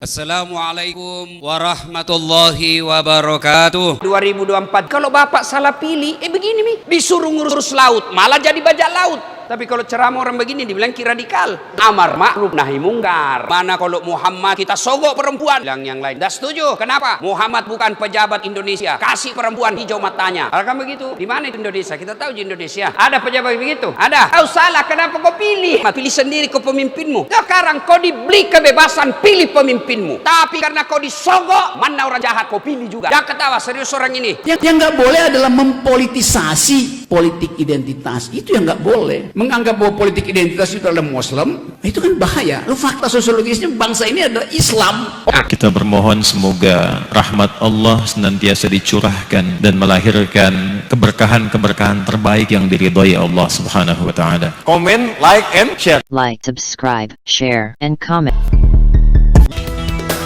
Assalamualaikum warahmatullahi wabarakatuh. 2024 kalau Bapak salah pilih, begini nih, disuruh ngurus laut, malah jadi bajak laut. Tapi kalau ceramah orang begini dibilang radikal. Amar ma'ruf nahi mungkar. Mana kalau Muhammad kita sogok perempuan, bilang yang lain. Dah setuju. Kenapa? Muhammad bukan pejabat Indonesia. Kasih perempuan hijau matanya. Kalau kan begitu, di mana itu Indonesia? Kita tahu di Indonesia. Ada pejabat begitu? Ada. Kau salah, kenapa kau pilih? Pilih sendiri kau pemimpinmu. Sekarang kau diberi kebebasan pilih pemimpinmu. Tapi karena kau disogok, mana orang jahat kau pilih juga. Jangan ketawa, serius orang ini. Yang nggak boleh adalah mempolitisasi politik identitas. Itu yang nggak boleh. Menganggap bahwa politik identitas itu adalah Muslim, itu kan bahaya. Lu fakta sosiologisnya bangsa ini adalah Islam. Kita bermohon semoga rahmat Allah senantiasa dicurahkan dan melahirkan keberkahan-keberkahan terbaik yang diridhoi Allah Subhanahu wa taala. Comment, like, and share. Like, subscribe, share, and comment.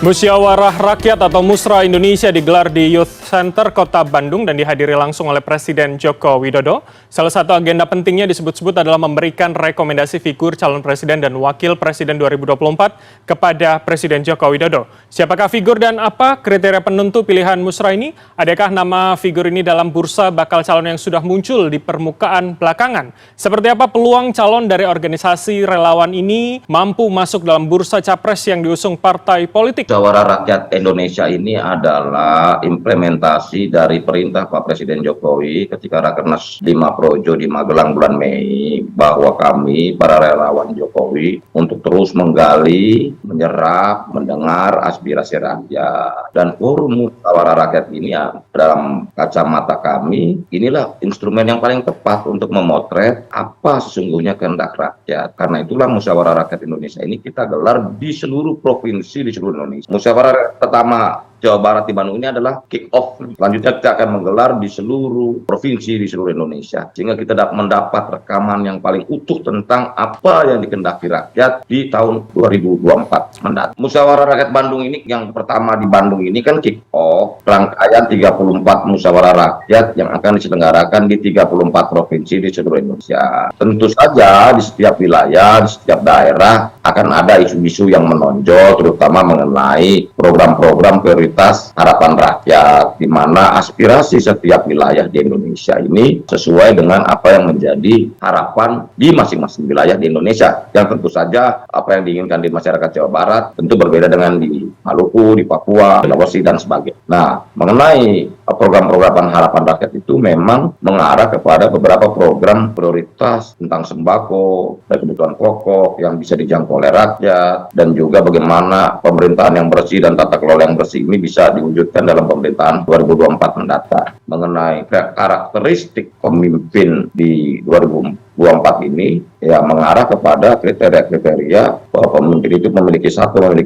Musyawarah Rakyat atau Musra Indonesia digelar di Youth Center Kota Bandung dan dihadiri langsung oleh Presiden Joko Widodo. Salah satu agenda pentingnya disebut-sebut adalah memberikan rekomendasi figur calon presiden dan wakil presiden 2024 kepada Presiden Joko Widodo. Siapakah figur dan apa kriteria penentu pilihan Musra ini? Adakah nama figur ini dalam bursa bakal calon yang sudah muncul di permukaan belakangan? Seperti apa peluang calon dari organisasi relawan ini mampu masuk dalam bursa capres yang diusung partai politik? Musyawarah Rakyat Indonesia ini adalah implementasi dari perintah Pak Presiden Jokowi ketika Rakernas 5 Projo di Magelang bulan Mei, bahwa kami para relawan Jokowi untuk terus menggali, menyerap, mendengar aspirasi rakyat. Dan forum Musyawarah Rakyat ini ya, dalam kacamata kami, inilah instrumen yang paling tepat untuk memotret apa sesungguhnya kehendak rakyat. Karena itulah Musyawarah Rakyat Indonesia ini kita gelar di seluruh provinsi di seluruh Indonesia. Musyawarah pertama Jawa Barat di Bandung ini adalah kick off. Selanjutnya kita akan menggelar di seluruh provinsi di seluruh Indonesia. Sehingga kita mendapat rekaman yang paling utuh tentang apa yang dikehendaki rakyat di tahun 2024 mendatang. Musyawarah Rakyat Bandung ini yang pertama di Bandung ini kan kick off rangkaian 34 musyawarah rakyat yang akan diselenggarakan di 34 provinsi di seluruh Indonesia. Tentu saja di setiap wilayah, di setiap daerah akan ada isu-isu yang menonjol, terutama mengenai program-program prioritas harapan rakyat, di mana aspirasi setiap wilayah di Indonesia ini sesuai dengan apa yang menjadi harapan di masing-masing wilayah di Indonesia. Yang tentu saja apa yang diinginkan di masyarakat Jawa Barat tentu berbeda dengan di Maluku, di Papua, Sulawesi, dan sebagainya. Nah, mengenai program-program harapan rakyat itu memang mengarah kepada beberapa program prioritas tentang sembako dan kebutuhan pokok yang bisa dijangkau oleh rakyat, dan juga bagaimana pemerintahan yang bersih dan tata kelola yang bersih ini bisa diwujudkan dalam pemerintahan 2024 mendatang. Mengenai karakteristik pemimpin di 2024 ini ya mengarah kepada kriteria-kriteria bahwa pemimpin itu memiliki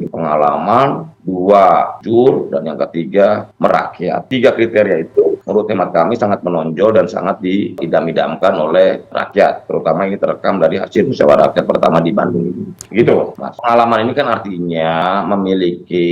pengalaman, 2 jujur, dan yang ketiga merakyat. 3 kriteria itu menurut hemat kami sangat menonjol dan sangat diidam-idamkan oleh rakyat, terutama ini terekam dari hasil musyawarah rakyat pertama di Bandung ini. Gitu. Nah, pengalaman ini kan artinya memiliki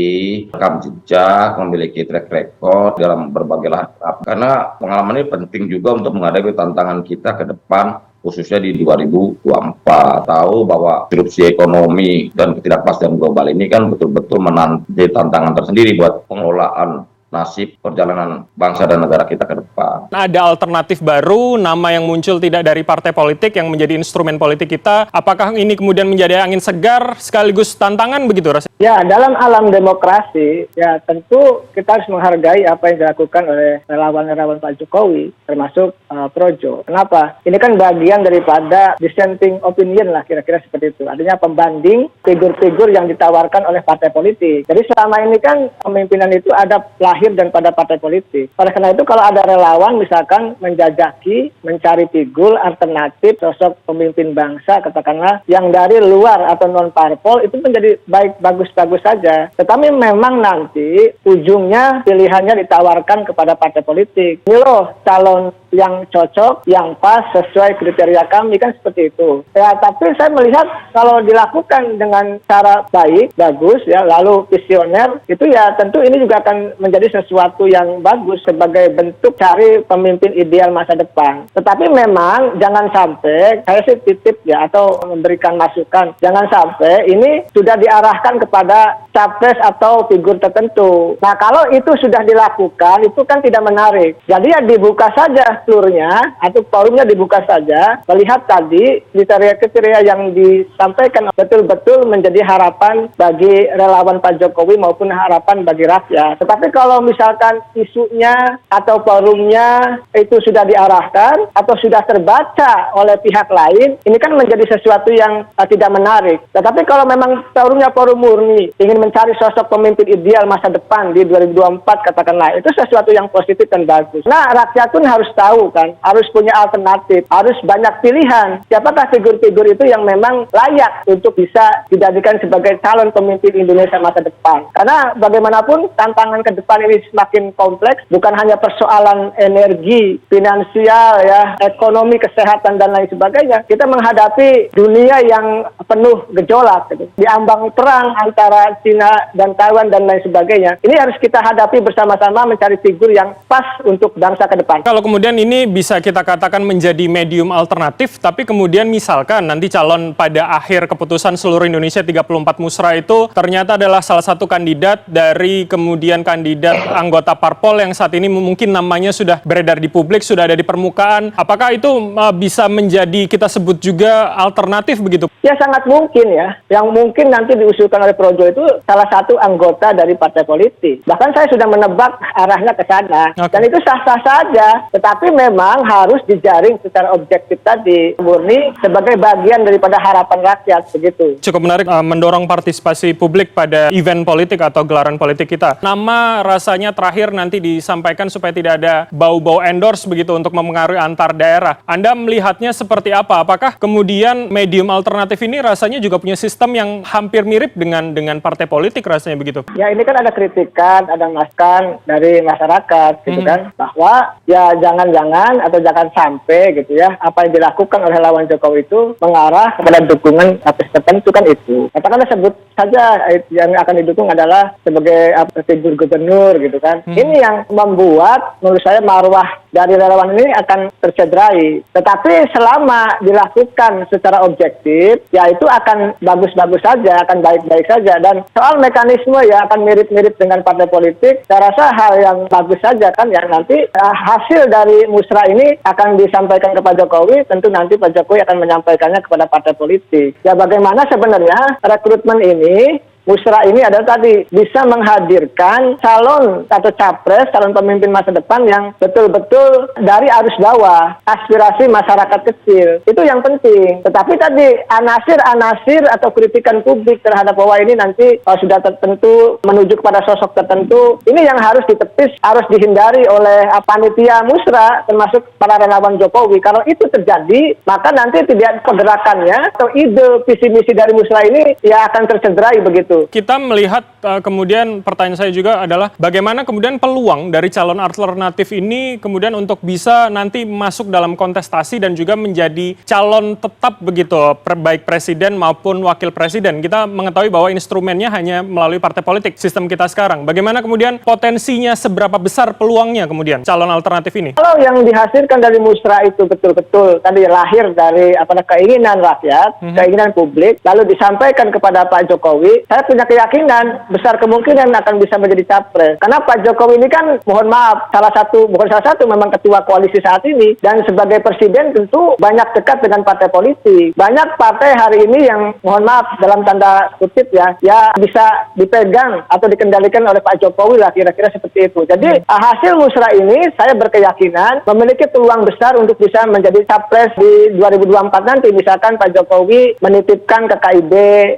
rekam jejak, memiliki track record dalam berbagai lahan. Karena pengalaman ini penting juga untuk menghadapi tantangan kita ke depan, khususnya di 2024. Tahu bahwa disrupsi ekonomi dan ketidakpastian global ini kan betul-betul menanti tantangan tersendiri buat pengelolaan nasib perjalanan bangsa dan negara kita ke depan. Ada alternatif baru, nama yang muncul tidak dari partai politik yang menjadi instrumen politik kita. Apakah ini kemudian menjadi angin segar sekaligus tantangan begitu rasanya? Ya, dalam alam demokrasi, ya tentu kita harus menghargai apa yang dilakukan oleh relawan-relawan Pak Jokowi, termasuk Projo. Kenapa? Ini kan bagian daripada dissenting opinion lah, kira-kira seperti itu. Artinya pembanding figur-figur yang ditawarkan oleh partai politik. Jadi selama ini kan pemimpinan itu ada lahir dan pada partai politik. Oleh karena itu kalau ada relawan misalkan menjajaki, mencari figur alternatif sosok pemimpin bangsa, katakanlah yang dari luar atau non parpol, itu menjadi bagus-bagus saja. Tetapi memang nanti ujungnya pilihannya ditawarkan kepada partai politik. Ini loh calon yang cocok, yang pas, sesuai kriteria kami, kan seperti itu. Ya, tapi saya melihat kalau dilakukan dengan cara baik, bagus, ya, lalu visioner, itu ya tentu ini juga akan menjadi sesuatu yang bagus sebagai bentuk cari pemimpin ideal masa depan. Tetapi memang jangan sampai, saya sih titip ya, atau memberikan masukan, jangan sampai ini sudah diarahkan kepada capres atau figur tertentu. Nah, kalau itu sudah dilakukan, itu kan tidak menarik. Jadi ya dibuka saja seluruhnya, atau forumnya dibuka saja, melihat tadi kriteria-kriteria yang disampaikan betul-betul menjadi harapan bagi relawan Pak Jokowi maupun harapan bagi rakyat. Tetapi kalau misalkan isunya atau forumnya itu sudah diarahkan atau sudah terbaca oleh pihak lain, ini kan menjadi sesuatu yang tidak menarik. Tetapi kalau memang forumnya forum murni, ingin mencari sosok pemimpin ideal masa depan di 2024 katakanlah, itu sesuatu yang positif dan bagus. Nah, rakyat pun harus tahu kan, harus punya alternatif, harus banyak pilihan. Siapakah figur-figur itu yang memang layak untuk bisa dijadikan sebagai calon pemimpin Indonesia masa depan. Karena bagaimanapun tantangan ke depan ini semakin kompleks, bukan hanya persoalan energi, finansial, ya, ekonomi, kesehatan, dan lain sebagainya. Kita menghadapi dunia yang penuh gejolak, gitu. Diambang perang antara Cina dan Taiwan dan lain sebagainya. Ini harus kita hadapi bersama-sama, mencari figur yang pas untuk bangsa ke depan. Kalau kemudian ini bisa kita katakan menjadi medium alternatif, tapi kemudian misalkan nanti calon pada akhir keputusan seluruh Indonesia 34 musra itu ternyata adalah salah satu kandidat dari kemudian kandidat anggota parpol yang saat ini mungkin namanya sudah beredar di publik, sudah ada di permukaan. Apakah itu bisa menjadi kita sebut juga alternatif begitu? Ya sangat mungkin ya. Yang mungkin nanti diusulkan oleh Projo itu salah satu anggota dari partai politik. Bahkan saya sudah menebak arahnya ke sana. Okay. Dan itu sah-sah saja. Tetapi memang harus dijaring secara objektif tadi, murni sebagai bagian daripada harapan rakyat begitu. Cukup menarik mendorong partisipasi publik pada event politik atau gelaran politik kita. Nama rasanya terakhir nanti disampaikan supaya tidak ada bau-bau endorse begitu untuk mempengaruhi antar daerah. Anda melihatnya seperti apa? Apakah kemudian medium alternatif ini rasanya juga punya sistem yang hampir mirip dengan partai politik rasanya begitu? Ya ini kan ada kritikan, ada masukan dari masyarakat gitu kan, bahwa ya jangan-jangan atau jangan sampai gitu ya, apa yang dilakukan oleh lawan Jokowi itu mengarah kepada dukungan capres tertentu kan itu. Katakanlah sebut saja yang akan didukung adalah sebagai figur gubernur gitu kan. Ini yang membuat menurut saya marwah dari relawan ini akan tercederai. Tetapi selama dilakukan secara objektif, ya itu akan bagus-bagus saja, akan baik-baik saja. Dan soal mekanisme ya akan mirip-mirip dengan partai politik. Saya rasa hal yang bagus saja kan, yang nanti hasil dari musra ini akan disampaikan ke Pak Jokowi, tentu nanti Pak Jokowi akan menyampaikannya kepada partai politik. Ya bagaimana sebenarnya rekrutmen ini, musra ini adalah tadi bisa menghadirkan calon atau capres, calon pemimpin masa depan yang betul-betul dari arus bawah, aspirasi masyarakat kecil. Itu yang penting. Tetapi tadi anasir-anasir atau kritikan publik terhadap bahwa ini nanti sudah tertentu menuju kepada sosok tertentu, ini yang harus ditepis, harus dihindari oleh panitia musra, termasuk para relawan Jokowi. Kalau itu terjadi, maka nanti tidak pergerakannya atau ide visi misi dari musra ini ya akan tercederai begitu. Kita melihat kemudian pertanyaan saya juga adalah bagaimana kemudian peluang dari calon alternatif ini kemudian untuk bisa nanti masuk dalam kontestasi dan juga menjadi calon tetap begitu, baik presiden maupun wakil presiden. Kita mengetahui bahwa instrumennya hanya melalui partai politik sistem kita sekarang. Bagaimana kemudian potensinya, seberapa besar peluangnya kemudian calon alternatif ini? Kalau yang dihasilkan dari musra itu betul-betul tadi lahir dari keinginan rakyat, keinginan publik, lalu disampaikan kepada Pak Jokowi, saya punya keyakinan besar kemungkinan akan bisa menjadi capres. Karena Pak Jokowi ini kan, mohon maaf, bukan salah satu memang ketua koalisi saat ini, dan sebagai presiden tentu banyak dekat dengan partai politik. Banyak partai hari ini yang, mohon maaf, dalam tanda kutip ya bisa dipegang atau dikendalikan oleh Pak Jokowi lah, kira-kira seperti itu. Jadi hasil musra ini saya berkeyakinan memiliki peluang besar untuk bisa menjadi capres di 2024 nanti. Misalkan Pak Jokowi menitipkan ke KIB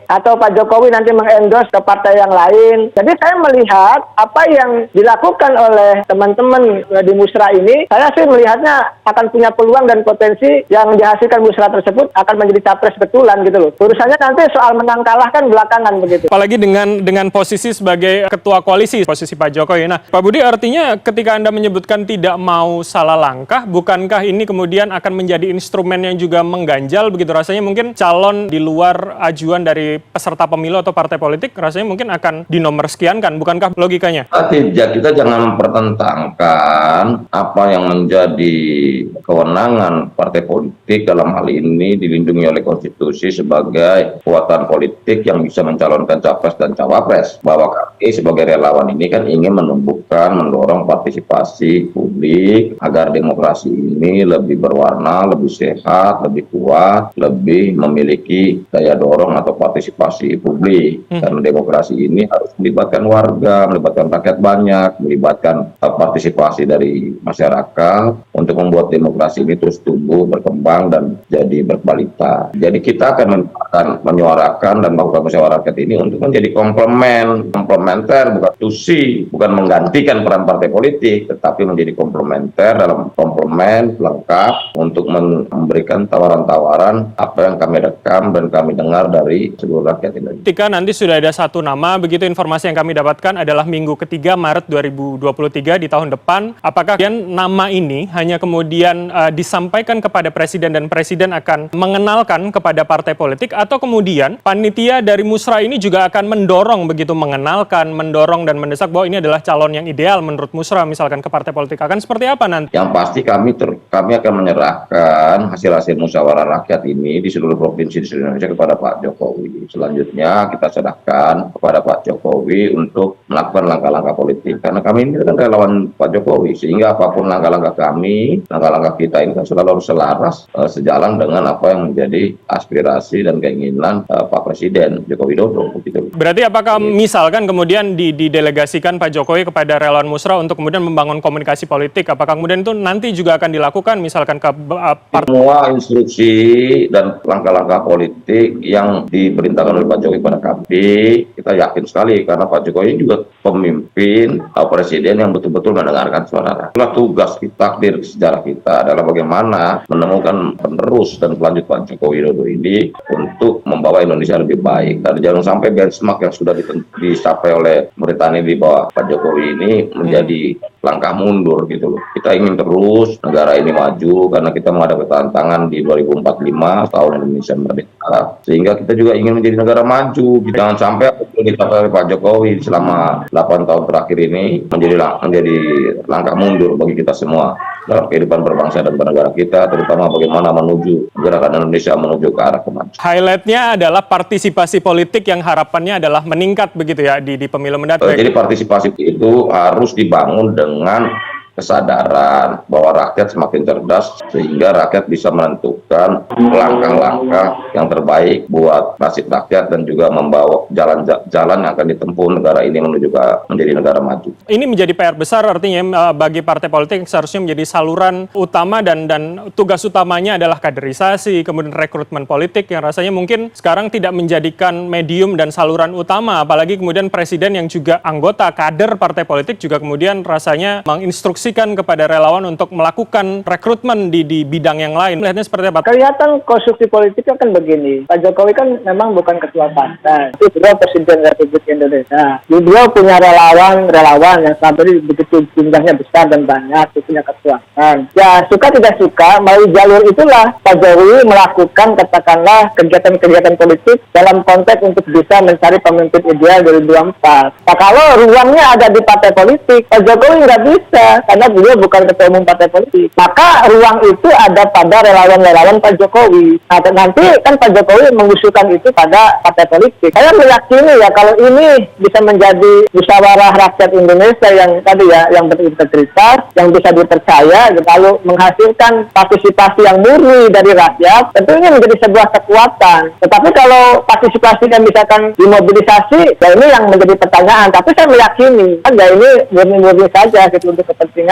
atau Pak Jokowi nanti endorse ke partai yang lain. Jadi saya melihat apa yang dilakukan oleh teman-teman di musra ini, saya sih melihatnya akan punya peluang dan potensi yang dihasilkan musra tersebut akan menjadi capres betulan gitu loh. Urusannya nanti soal menang kalah kan belakangan begitu. Apalagi dengan posisi sebagai ketua koalisi, posisi Pak Jokowi. Nah, Pak Budi, artinya ketika Anda menyebutkan tidak mau salah langkah, bukankah ini kemudian akan menjadi instrumen yang juga mengganjal begitu? Rasanya mungkin calon di luar ajuan dari peserta pemilu atau partai politik rasanya mungkin akan dinomorsekiankan, bukankah logikanya? Tidak, kita jangan mempertentangkan apa yang menjadi kewenangan partai politik dalam hal ini dilindungi oleh konstitusi sebagai kekuatan politik yang bisa mencalonkan capres dan cawapres. Bahwa kami sebagai relawan ini kan ingin menumbuhkan, mendorong partisipasi publik agar demokrasi ini lebih berwarna, lebih sehat, lebih kuat, lebih memiliki daya dorong atau partisipasi publik. Karena demokrasi ini harus melibatkan warga, melibatkan rakyat banyak, melibatkan partisipasi dari masyarakat untuk membuat demokrasi ini terus tumbuh, berkembang, dan jadi berkualitas. Jadi kita akan menyuarakan dan melakukan musyawarah rakyat ini untuk menjadi komplementer, bukan tusi, bukan menggantikan peran partai politik, tetapi menjadi komplementer dalam komplement lengkap untuk memberikan tawaran-tawaran apa yang kami rekam dan kami dengar dari seluruh rakyat Indonesia. Ketika nanti sudah ada satu nama, begitu informasi yang kami dapatkan adalah minggu ketiga Maret 2023 di tahun depan, apakah kemudian nama ini hanya kemudian disampaikan kepada Presiden dan Presiden akan mengenalkan kepada partai politik, atau kemudian panitia dari Musra ini juga akan mendorong begitu, mengenalkan, mendorong dan mendesak bahwa ini adalah calon yang ideal menurut Musra misalkan ke partai politik? Akan seperti apa nanti? Yang pasti kami akan menyerahkan hasil-hasil musyawarah rakyat ini di seluruh provinsi di seluruh Indonesia kepada Pak Jokowi. Selanjutnya kita serahkan kepada Pak Jokowi untuk melakukan langkah-langkah politik. Karena kami ini kan relawan Pak Jokowi, sehingga apapun langkah-langkah kami, langkah-langkah kita ini kan selalu harus selaras sejalan dengan apa yang menjadi aspirasi dan keinginan Pak Presiden Joko Widodo. Begitu. Berarti apakah misalkan kemudian didelegasikan Pak Jokowi kepada relawan Musra untuk kemudian membangun komunikasi politik, apakah kemudian itu nanti juga akan dilakukan misalkan ke semua instruksi dan langkah-langkah politik yang diperintahkan oleh Pak Jokowi pada kami, kita yakin sekali karena Pak Jokowi juga pemimpin presiden yang betul-betul mendengarkan suara rakyat. Itulah tugas kita, takdir sejarah kita adalah bagaimana menemukan penerus dan pelanjut Pak Jokowi Widodo ini untuk membawa Indonesia lebih baik. Dan jangan sampai benchmark yang sudah dicapai oleh pemerintahan di bawah Pak Jokowi ini menjadi langkah mundur gitu loh. Kita ingin terus negara ini maju karena kita menghadapi tantangan di 2045 tahun Indonesia merdeka. Sehingga kita juga ingin menjadi negara maju. Jangan sampai apa yang dicapai oleh Pak Jokowi selama 8 tahun terakhir ini menjadi langkah mundur bagi kita semua dalam kehidupan berbangsa dan bernegara kita, terutama bagaimana menuju gerakan Indonesia menuju ke arah kemajuan. Highlight-nya adalah partisipasi politik yang harapannya adalah meningkat begitu ya di pemilu mendatang. Jadi partisipasi itu harus dibangun dengan kesadaran bahwa rakyat semakin cerdas sehingga rakyat bisa menentukan langkah-langkah yang terbaik buat nasib rakyat dan juga membawa jalan yang akan ditempuh negara ini menuju ke menjadi negara maju. Ini menjadi PR besar artinya bagi partai politik seharusnya menjadi saluran utama dan tugas utamanya adalah kaderisasi, kemudian rekrutmen politik yang rasanya mungkin sekarang tidak menjadikan medium dan saluran utama, apalagi kemudian presiden yang juga anggota kader partai politik juga kemudian rasanya menginstruksi kepada relawan untuk melakukan rekrutmen di bidang yang lain. Melihatnya seperti apa? Kelihatan konstruksi politiknya kan begini. Pak Jokowi kan memang bukan ketua partai. Itu beliau Presiden Republik Indonesia. Beliau punya relawan yang selama ini begitu jumlahnya besar dan banyak, punya kekuatan. Ya suka tidak suka, melalui jalur itulah Pak Jokowi melakukan katakanlah kegiatan-kegiatan politik dalam konteks untuk bisa mencari pemimpin ideal 2024. Nah, kalau ruangnya ada di partai politik, Pak Jokowi nggak bisa. Karena beliau bukan ketua umum partai politik. Maka ruang itu ada pada relawan-relawan Pak Jokowi. Nah, nanti kan Pak Jokowi mengusulkan itu pada partai politik. Saya meyakini ya kalau ini bisa menjadi musyawarah rakyat Indonesia yang tadi ya, yang berintegritas, yang bisa dipercaya, lalu menghasilkan partisipasi yang murni dari rakyat, tentunya menjadi sebuah kekuatan. Tetapi kalau partisipasinya misalkan dimobilisasi, ya ini yang menjadi pertanyaan. Tapi saya meyakini, kan ya ini murni-murni saja gitu untuk kepentingan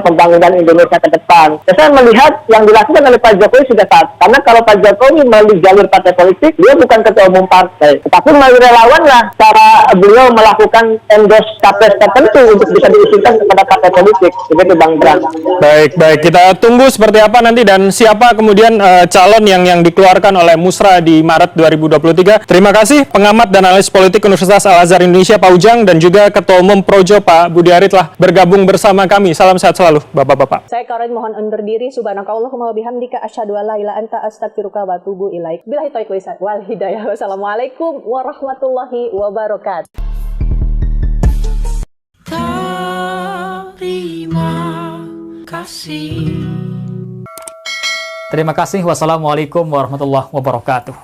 pembangunan Indonesia ke depan. Saya melihat yang dilakukan oleh Pak Jokowi sudah saat. Karena kalau Pak Jokowi melalui jalur partai politik, dia bukan ketua umum partai. Tetapi melalui relawan lah cara beliau melakukan endorse capres tertentu untuk bisa diusulkan kepada partai politik. Begitu Bang Bram. Baik. Kita tunggu seperti apa nanti dan siapa kemudian calon yang dikeluarkan oleh Musra di Maret 2023. Terima kasih pengamat dan analis politik Universitas Al-Azhar Indonesia Pak Ujang dan juga Ketua Umum Projo Pak Budi Ari telah bergabung bersama kami kami. Salam sehat selalu, Bapak-bapak. Saya Karin mohon undur diri. Subhanakallahumma wa bihamdika asyhadu an la ilaha illa anta astaghfiruka wa atubu ilaik. Billahi taufiq wal hidayah. Wassalamualaikum warahmatullahi wabarakatuh. Terima kasih. Wassalamualaikum warahmatullahi wabarakatuh.